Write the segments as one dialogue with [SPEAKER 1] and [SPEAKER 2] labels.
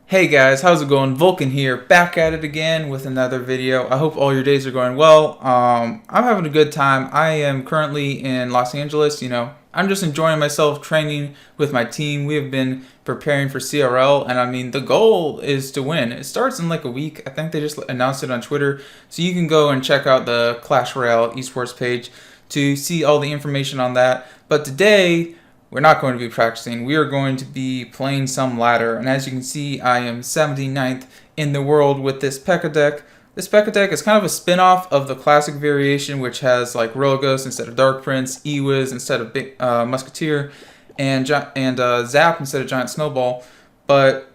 [SPEAKER 1] Hey guys, how's it going? Vulkan here, back at it again with another video. I hope all your days are going well. I'm having a good time. I am currently in Los Angeles, I'm just enjoying myself training with my team. We have been preparing for CRL, and I mean, the goal is to win. It starts in like a week. I think they just announced it on Twitter, so you can go and check out the Clash Royale esports page to see all the information on that. But today, we're not going to be practicing. We are going to be playing some ladder. And as you can see, I am 79th in the world with this PEKKA deck. This PEKKA deck is kind of a spin-off of the classic variation, which has like Ghost instead of Dark Prince, Ewiz instead of Musketeer, and Zap instead of Giant Snowball. But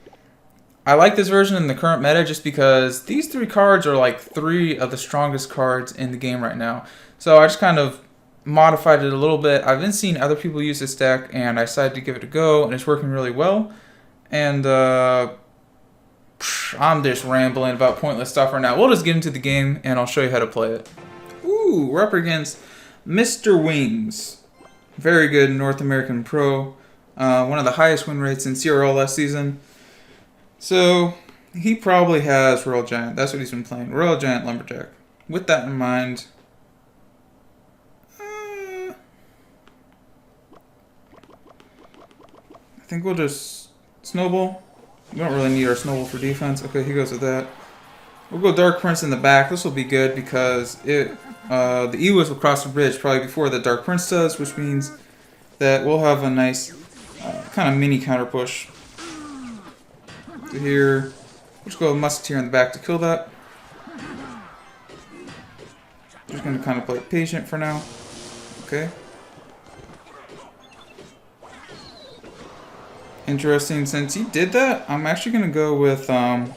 [SPEAKER 1] I like this version in the current meta just because these three cards are like three of the strongest cards in the game right now. So I just kind of modified it a little bit. I've been seeing other people use this deck, and I decided to give it a go, and it's working really well. And I'm just rambling about pointless stuff right now. We'll just get into the game, and I'll show you how to play it. Ooh, we're up against Mr. Wings. Very good North American pro. One of the highest win rates in CRL last season. So, he probably has Royal Giant. That's what he's been playing. Royal Giant Lumberjack. With that in mind, I think we'll just snowball. We don't really need our snowball for defense. Okay, he goes with that. We'll go Dark Prince in the back. This will be good because the Ewiz will cross the bridge probably before the Dark Prince does, which means that we'll have a nice kind of mini counter push. So here, we'll just go with Musketeer in the back to kill that. Just going to kind of play patient for now. Okay. Interesting, since he did that, I'm actually going to go with PEKKA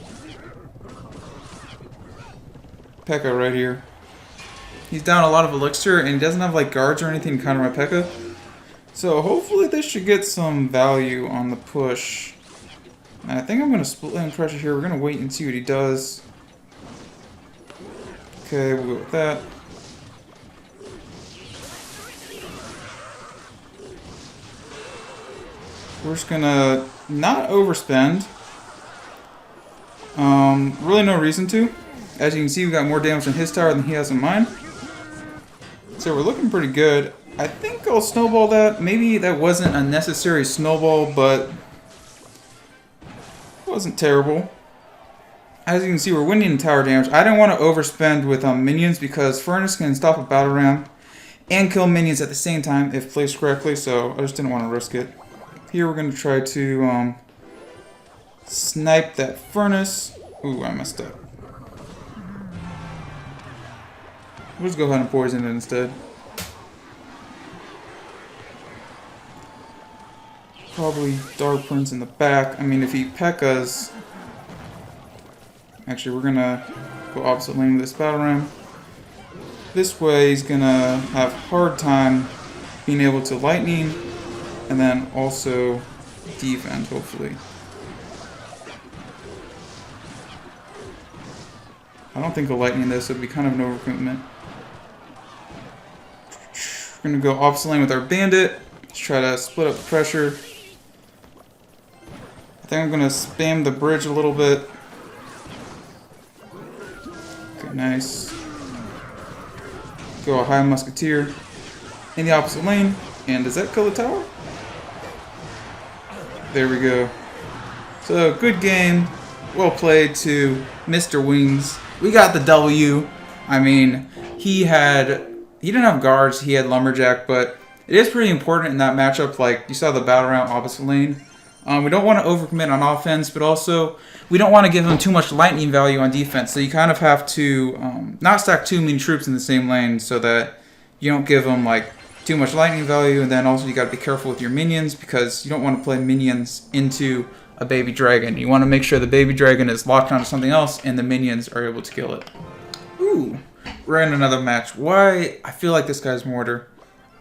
[SPEAKER 1] right here. He's down a lot of elixir, and he doesn't have like guards or anything to counter my PEKKA. So hopefully this should get some value on the push. And I think I'm going to split land pressure here. We're going to wait and see what he does. Okay, we'll go with that. We're just gonna not overspend. Really no reason to. As you can see, we got more damage on his tower than he has on mine. So we're looking pretty good. I think I'll snowball that. Maybe that wasn't a necessary snowball, but it wasn't terrible. As you can see, we're winning in tower damage. I didn't want to overspend with minions because Furnace can stop a battle ram and kill minions at the same time if placed correctly, so I just didn't want to risk it. Here we're going to try to snipe that Furnace. Ooh, I messed up. We'll just go ahead and poison it instead. Probably Dark Prince in the back. I mean, if he Pekkas... Actually, we're going to go opposite lane with this battle ram. This way, he's going to have a hard time being able to lightning, and then also defend, hopefully. I don't think a lightning this would be kind of an overcommitment. We're going to go opposite lane with our bandit. Let's try to split up the pressure. I think I'm going to spam the bridge a little bit. Okay, nice. Go a high musketeer in the opposite lane. And does that kill the tower? There we go. So, good game. Well played to Mr. Wings. We got the W. I mean, he didn't have guards, he had Lumberjack, but it is pretty important in that matchup. Like, you saw the battle round opposite lane. We don't want to overcommit on offense, but also we don't want to give him too much lightning value on defense. So you kind of have to not stack too many troops in the same lane so that you don't give him like too much lightning value, and then also you got to be careful with your minions because you don't want to play minions into a baby dragon. You want to make sure the baby dragon is locked onto something else and the minions are able to kill it. Ooh, we're in another match. Why? I feel like this guy's mortar.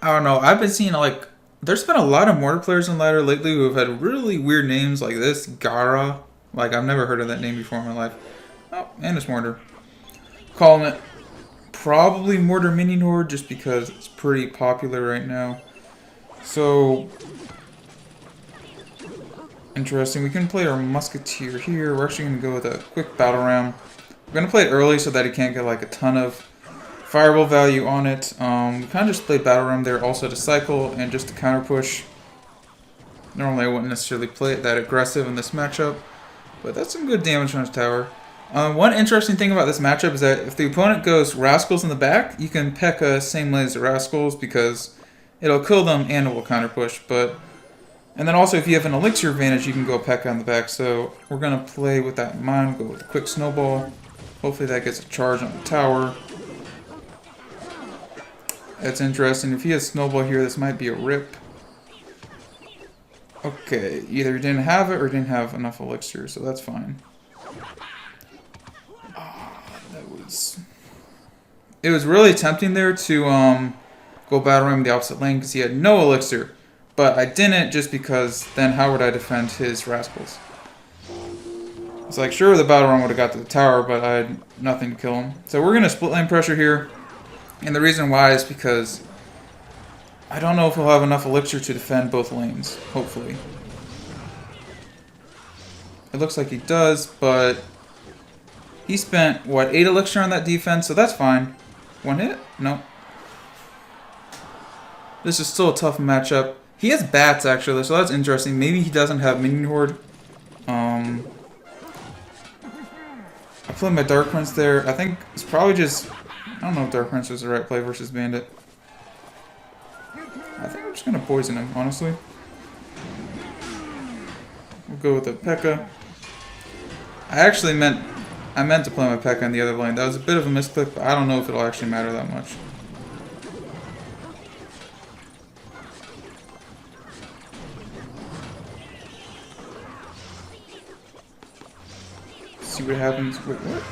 [SPEAKER 1] I don't know. I've been seeing like there's been a lot of mortar players on ladder lately who have had really weird names like this. Gara. Like I've never heard of that name before in my life. Oh, and it's mortar. Calling it probably Mortar Minion Horde just because it's pretty popular right now. So interesting. We can play our musketeer here. We're actually going to go with a quick battle ram. We're going to play it early so that he can't get like a ton of fireball value on it. We kind of just play battle ram there also to cycle and just to counter push. Normally I wouldn't necessarily play it that aggressive in this matchup, but that's some good damage on his tower. One interesting thing about this matchup is that if the opponent goes Rascals in the back, you can PEKKA same lane as the Rascals because it'll kill them and it will counter push. And then also if you have an elixir advantage, you can go PEKKA in the back. So we're going to play with that in mind, go with a quick snowball. Hopefully that gets a charge on the tower. That's interesting. If he has snowball here, this might be a rip. Okay, either he didn't have it or didn't have enough elixir, so that's fine. It was really tempting there to go battle ram the opposite lane because he had no elixir. But I didn't just because then how would I defend his Rascals? It's like, sure, the battle ram would have got to the tower, but I had nothing to kill him. So we're going to split lane pressure here. And the reason why is because I don't know if he'll have enough elixir to defend both lanes, hopefully. It looks like he does, but he spent, what, 8 elixir on that defense, so that's fine. One hit? No. This is still a tough matchup. He has bats, actually, so that's interesting. Maybe he doesn't have minion horde. I played my Dark Prince there. I think it's probably just... I don't know if Dark Prince was the right play versus Bandit. I think I'm just going to poison him, honestly. We'll go with the PEKKA. I meant to play my PEKKA in the other lane. That was a bit of a misclick, but I don't know if it'll actually matter that much. See what happens. Wait, what?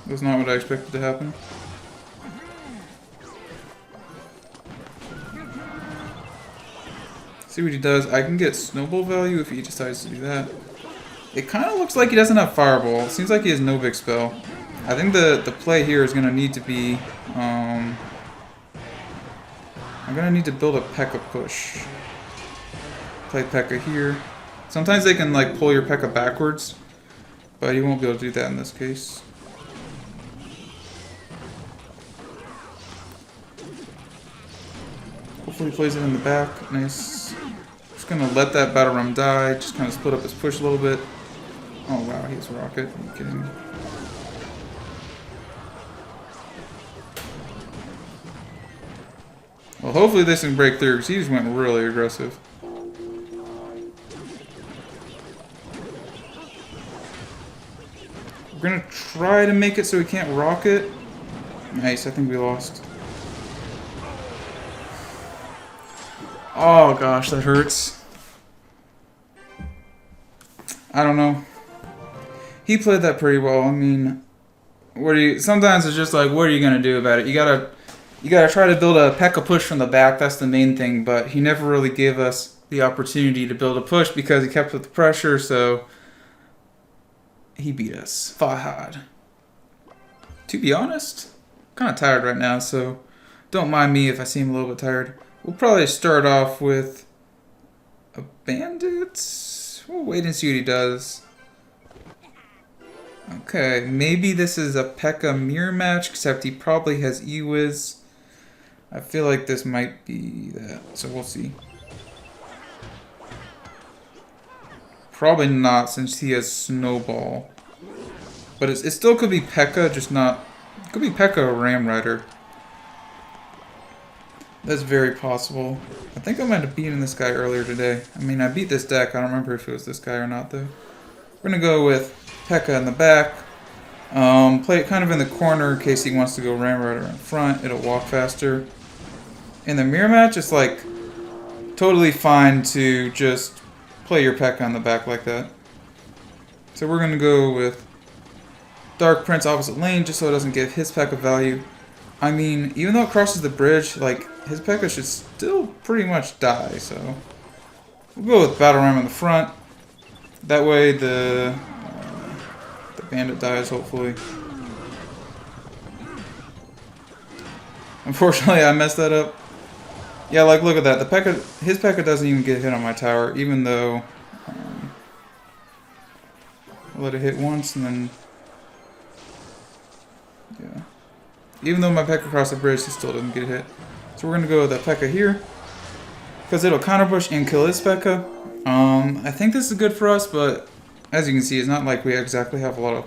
[SPEAKER 1] That's not what I expected to happen. See what he does. I can get snowball value if he decides to do that. It kind of looks like he doesn't have fireball. It seems like he has no big spell. I think the play here is going to need to be... I'm going to need to build a PEKKA push. Play PEKKA here. Sometimes they can like pull your PEKKA backwards, but you won't be able to do that in this case. Hopefully he plays it in the back. Nice. Just gonna let that battle ram die. Just kind of split up his push a little bit. Oh wow, he's rocket. Are you kidding me? Well, hopefully this can break through because he just went really aggressive. We're gonna try to make it so he can't rocket. Nice, I think we lost. Oh gosh, that hurts. I don't know. He played that pretty well. I mean, sometimes it's just like, what are you gonna do about it? You gotta try to build a PEKKA push from the back. That's the main thing. But he never really gave us the opportunity to build a push because he kept with the pressure. So he beat us. Fought hard. To be honest, I'm kind of tired right now, so don't mind me if I seem a little bit tired. We'll probably start off with a bandit. We'll wait and see what he does. Okay, maybe this is a PEKKA mirror match, except he probably has E-Wiz. I feel like this might be that, so we'll see. Probably not, since he has Snowball. But it still could be PEKKA, just not... It could be PEKKA or Ram Rider. That's very possible. I think I might have beaten this guy earlier today. I mean, I beat this deck. I don't remember if it was this guy or not, though. We're going to go with PEKKA in the back. Play it kind of in the corner in case he wants to go Ram Rider in front. It'll walk faster. In the mirror match, it's like totally fine to just play your PEKKA on the back like that. So we're going to go with Dark Prince opposite lane just so it doesn't give his PEKKA value. I mean, even though it crosses the bridge, like, his PEKKA should still pretty much die, so... We'll go with Battle Ram in the front. That way the bandit dies, hopefully. Unfortunately, I messed that up. Yeah, like, look at that. The P.E.K.K.A, his P.E.K.K.A doesn't even get hit on my tower, even though I let it hit once, and then, yeah. Even though my P.E.K.K.A crossed the bridge, he still doesn't get hit. So we're gonna go with that P.E.K.K.A here, because it'll counter push and kill his P.E.K.K.A. I think this is good for us, but as you can see, it's not like we exactly have a lot of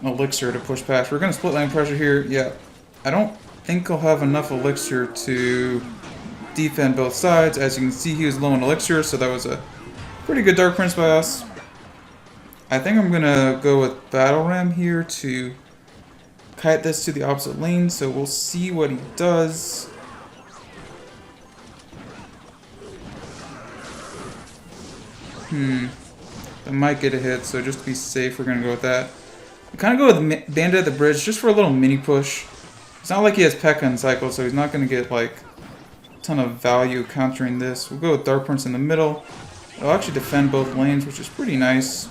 [SPEAKER 1] elixir to push past. We're gonna split lane pressure here. Yeah, I don't think I'll have enough elixir to defend both sides. As you can see, he was low on elixir, so that was a pretty good Dark Prince by us. I think I'm gonna go with Battle Ram here to kite this to the opposite lane, so we'll see what he does. That might get a hit, so just to be safe, we're gonna go with that. We kind of go with Bandit at the bridge just for a little mini push. It's not like he has P.E.K.K.A in cycle, so he's not gonna get like a ton of value countering this. We'll go with Dark Prince in the middle. It'll actually defend both lanes, which is pretty nice.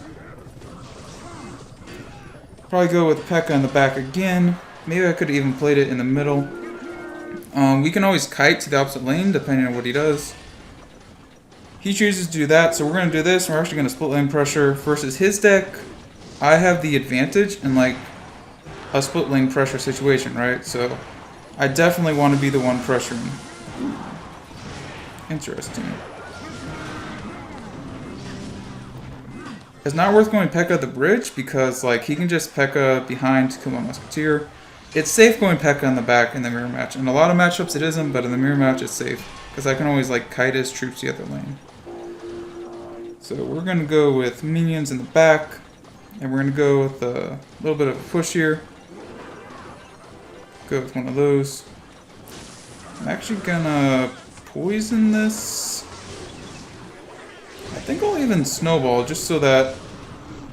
[SPEAKER 1] Probably go with P.E.K.K.A in the back again. Maybe I could have even played it in the middle. We can always kite to the opposite lane depending on what he does. He chooses to do that, so we're going to do this. We're actually going to split lane pressure versus his deck. I have the advantage in like a split lane pressure situation, right? So I definitely want to be the one pressuring. Interesting. It's not worth going P.E.K.K.A at the bridge because like he can just P.E.K.K.A behind to kill my musketeer. It's safe going P.E.K.K.A in the back in the mirror match. In a lot of matchups it isn't, but in the mirror match it's safe because I can always like kite his troops to the other lane. So we're going to go with minions in the back, and we're going to go with a little bit of a push here. Go with one of those. I'm actually going to poison this. I think I'll even snowball just so that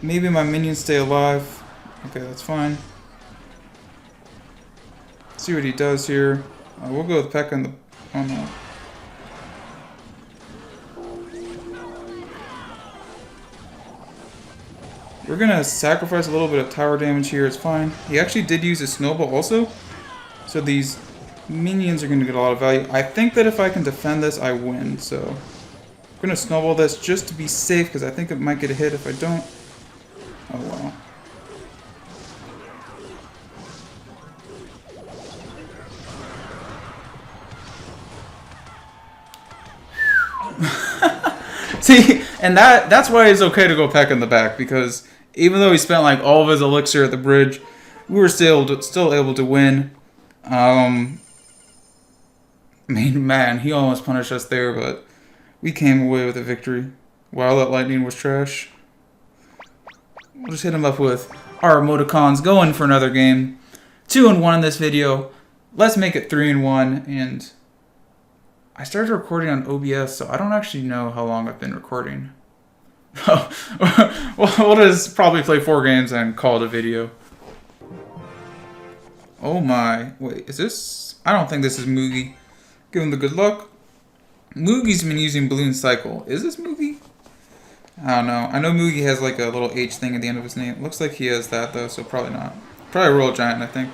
[SPEAKER 1] maybe my minions stay alive. Okay, that's fine. See what he does here. We'll go with P.E.K.K.A in the... Oh no. We're gonna sacrifice a little bit of tower damage here, it's fine. He actually did use a snowball also, so these minions are gonna get a lot of value. I think that if I can defend this, I win, so I'm gonna snowball this just to be safe, because I think it might get a hit if I don't. Oh wow. See, and that's why it's okay to go P.E.K.K.A in the back, because even though he spent like all of his elixir at the bridge, we were still able to win. I mean, man, he almost punished us there, but we came away with a victory. Wow, that lightning was trash. We'll just hit him up with our emoticons, going for another game. 2-1 in this video. Let's make it 3-1, and I started recording on OBS, so I don't actually know how long I've been recording. Well, we'll just probably play 4 games and call it a video. Oh my. Wait, is this? I don't think this is Moogie. Give him the good luck. Moogie's been using Balloon Cycle. Is this Moogie? I don't know. I know Moogie has like a little H thing at the end of his name. Looks like he has that though, so probably not. Probably Royal Giant, I think.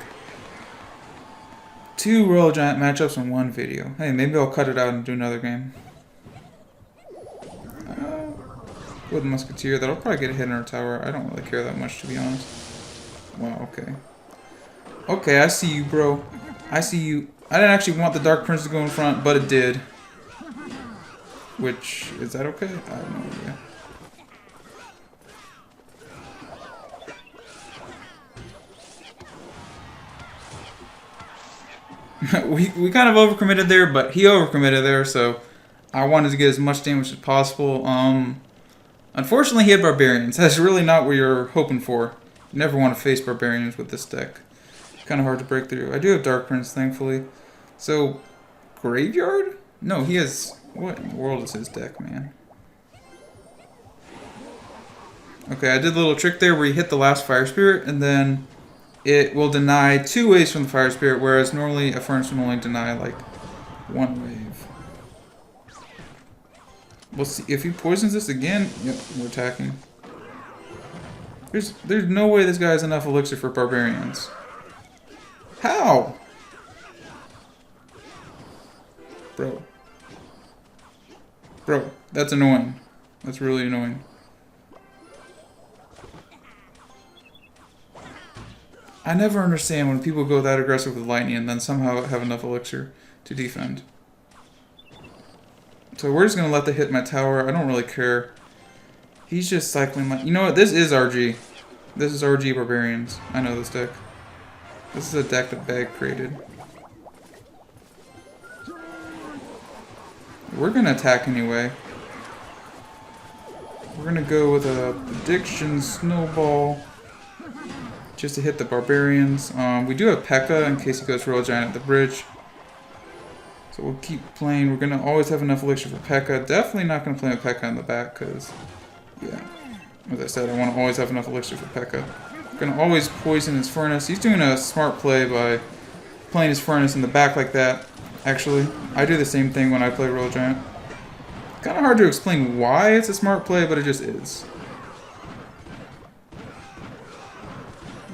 [SPEAKER 1] 2 Royal Giant matchups in 1 video. Hey, maybe I'll cut it out and do another game. With Musketeer, that'll probably get a hit in our tower. I don't really care that much, to be honest. Wow, okay. Okay, I see you, bro. I see you. I didn't actually want the Dark Prince to go in front, but it did. Which, is that okay? I have no idea. we kind of overcommitted there, but he overcommitted there, so I wanted to get as much damage as possible. Unfortunately, he had Barbarians. That's really not what you're hoping for. You never want to face Barbarians with this deck. It's kind of hard to break through. I do have Dark Prince, thankfully. So, Graveyard? No, he has... What in the world is his deck, man? Okay, I did a little trick there where he hit the last Fire Spirit, and then it will deny 2 waves from the Fire Spirit, whereas normally a Furnace will only deny, like, 1 wave. We'll see. If he poisons this again, yep, we're attacking. There's no way this guy has enough elixir for Barbarians. How? Bro. Bro, that's annoying. That's really annoying. I never understand when people go that aggressive with lightning and then somehow have enough elixir to defend. So we're just going to let the hit my tower. I don't really care. He's just cycling my... You know what? This is RG. This is RG Barbarians. I know this deck. This is a deck that Bag created. We're going to attack anyway. We're going to go with a prediction snowball just to hit the Barbarians. We do have PEKKA in case he goes Royal Giant at the bridge. So we'll keep playing. We're going to always have enough elixir for PEKKA. Definitely not going to play with PEKKA in the back because, yeah, as I said, I want to always have enough elixir for PEKKA. Going to always poison his furnace. He's doing a smart play by playing his furnace in the back like that. Actually, I do the same thing when I play Royal Giant. Kind of hard to explain why it's a smart play, but it just is.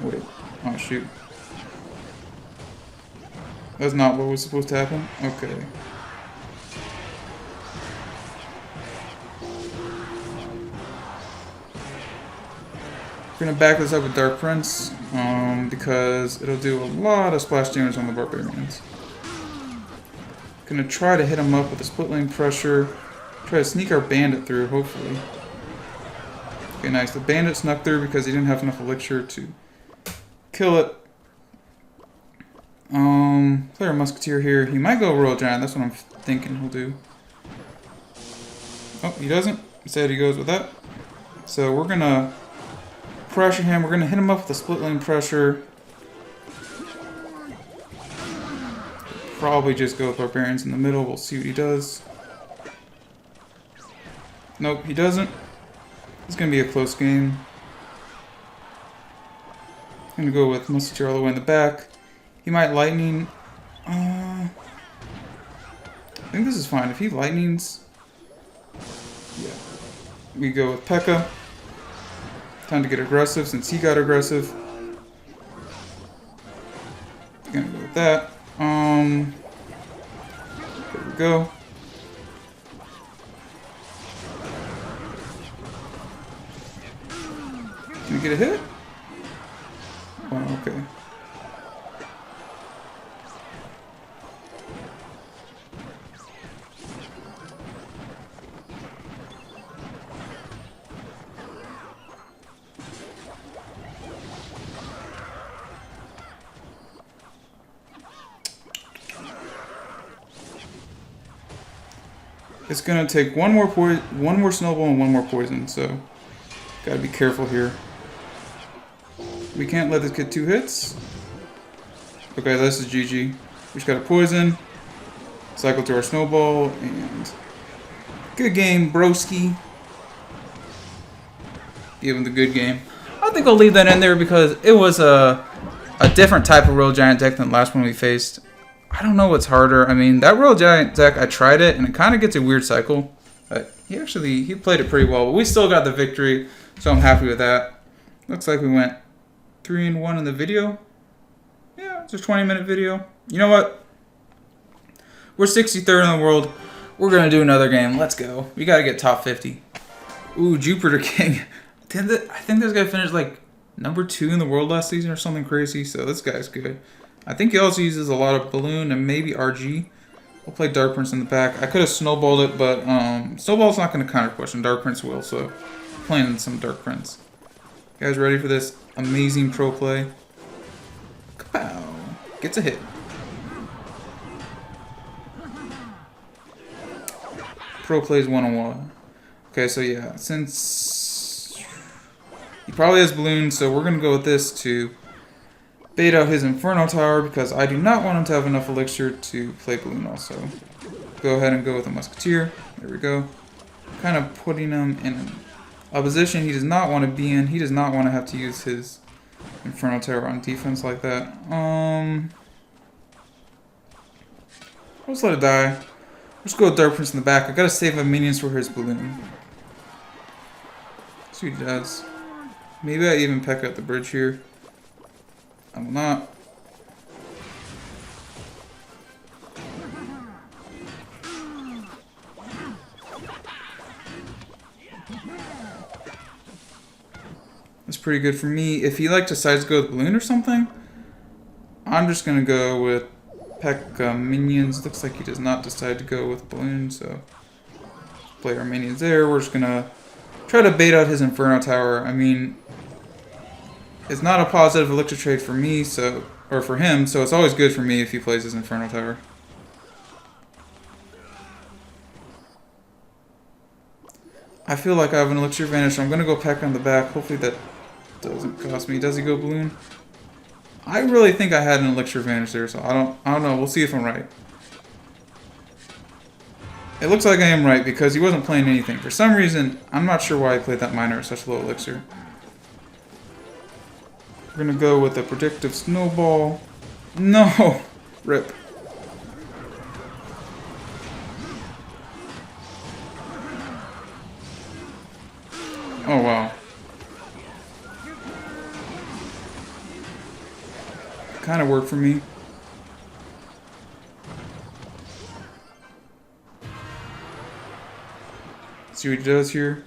[SPEAKER 1] Wait. Oh, shoot. That's not what was supposed to happen? Okay. We're gonna back this up with Dark Prince, because it'll do a lot of splash damage on the Barbarians. Gonna try to hit him up with a split lane pressure. Try to sneak our bandit through, hopefully. Okay, nice. The bandit snuck through because he didn't have enough elixir to kill it. Play our musketeer here. He might go Royal Giant. That's what I'm thinking he'll do. Oh, he doesn't. Instead, he goes with that. So we're gonna pressure him. We're gonna hit him up with a split lane pressure. Probably just go with Barbarians in the middle. We'll see what he does. Nope, he doesn't. It's gonna be a close game. I'm gonna go with musketeer all the way in the back. He might lightning. I think this is fine. If he lightnings, yeah, we go with PEKKA. Time to get aggressive since he got aggressive. Gonna go with that. There we go. Can we get a hit? Oh, okay. It's gonna take one more snowball and one more poison, so gotta be careful here. We can't let this get 2 hits. Okay, this is GG. We just got a poison, cycle to our snowball, and good game, broski. Give him the good game. I think I'll leave that in there because it was a different type of Royal Giant deck than the last one we faced. I don't know what's harder. I mean, that Royal Giant deck, I tried it, and it kind of gets a weird cycle. But he played it pretty well. But we still got the victory, so I'm happy with that. Looks like we went 3-1 in the video. Yeah, it's a 20-minute video. You know what? We're 63rd in the world. We're going to do another game. Let's go. We got to get top 50. Ooh, Jupiter King. I think this guy finished like #2 in the world last season or something crazy, so this guy's good. I think he also uses a lot of Balloon and maybe RG. We'll play Dark Prince in the back. I could have snowballed it, but Snowball's not going to counter question. Dark Prince will, so playing some Dark Prince. You guys ready for this amazing pro play? Kapow! Gets a hit. Pro plays 1-on-1. Okay, so yeah, since he probably has Balloon, so we're going to go with this to bait out his Inferno Tower because I do not want him to have enough elixir to play Balloon also. Go ahead and go with a Musketeer. There we go. Kind of putting him in a position he does not want to be in. He does not want to have to use his Inferno Tower on defense like that. Let's let it die. Let's go with Dark Prince in the back. I gotta save my minions for his Balloon. See what he does. Maybe I even PEKKA at the bridge here. I will not. pretty good for me. If he decides to go with balloon or something, I'm just gonna go with PEKKA minions. Looks like he does not decide to go with balloon, so play our minions there. We're just gonna try to bait out his Inferno Tower. I mean, it's not a positive elixir trade for me, or for him, so it's always good for me if he plays his Inferno Tower. I feel like I have an elixir advantage, so I'm gonna go PEKKA on the back. Hopefully that doesn't cost me. Does he go balloon? I really think I had an elixir advantage there, so I don't know. We'll see if I'm right. It looks like I am right because he wasn't playing anything. For some reason, I'm not sure why he played that miner at such low elixir. We're gonna go with a predictive snowball. No! Rip. Oh wow. Kind of worked for me. See what he does here.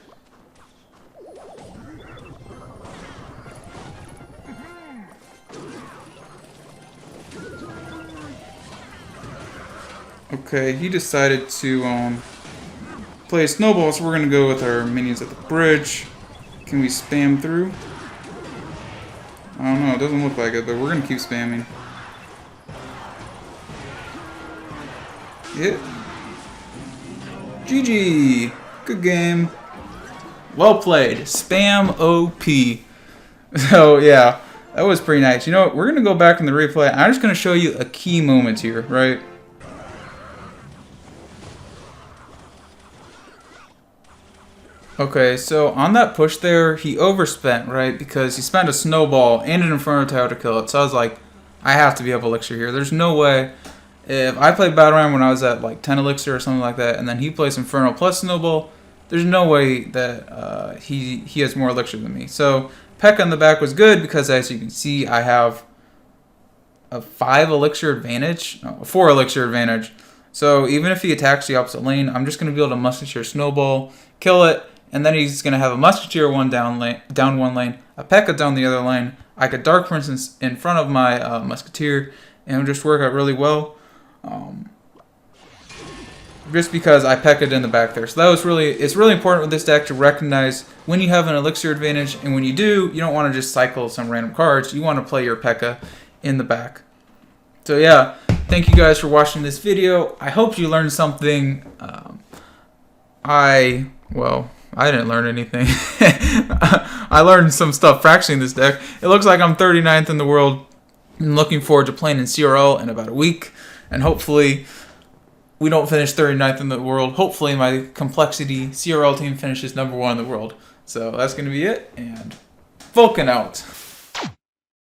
[SPEAKER 1] Okay, he decided to play a snowball, so we're gonna go with our minions at the bridge. Can we spam through? I don't know, it doesn't look like it, but we're gonna keep spamming. Hit. GG! Good game. Well played. Spam OP. So yeah, that was pretty nice. You know what? We're gonna go back in the replay. I'm just gonna show you a key moment here, right? Okay, so on that push there, he overspent, right? Because he spent a snowball and an Inferno Tower to kill it. So I was like, I have to be able to elixir here. There's no way. If I played Battle Round when I was at like 10 elixir or something like that, and then he plays Inferno plus snowball, there's no way that he has more elixir than me. So PEKKA on the back was good because, as you can see, I have a 5 elixir advantage, no, a 4 elixir advantage. So even if he attacks the opposite lane, I'm just going to be able to musketeer snowball, kill it, and then he's going to have a musketeer down one lane, a PEKKA down the other lane. I could Dark Prince in front of my musketeer, and it would just work out really well. Just because I PEKKA'd in the back there. So that was it's really important with this deck to recognize when you have an elixir advantage, and when you do, you don't want to just cycle some random cards. You want to play your PEKKA in the back. So yeah, thank you guys for watching this video. I hope you learned something. I didn't learn anything. I learned some stuff fractioning this deck. It looks like I'm 39th in the world. I'm looking forward to playing in CRL in about a week. And hopefully we don't finish 39th in the world. Hopefully my complexity CRL team finishes #1 in the world. So that's going to be it. And Vulkan out.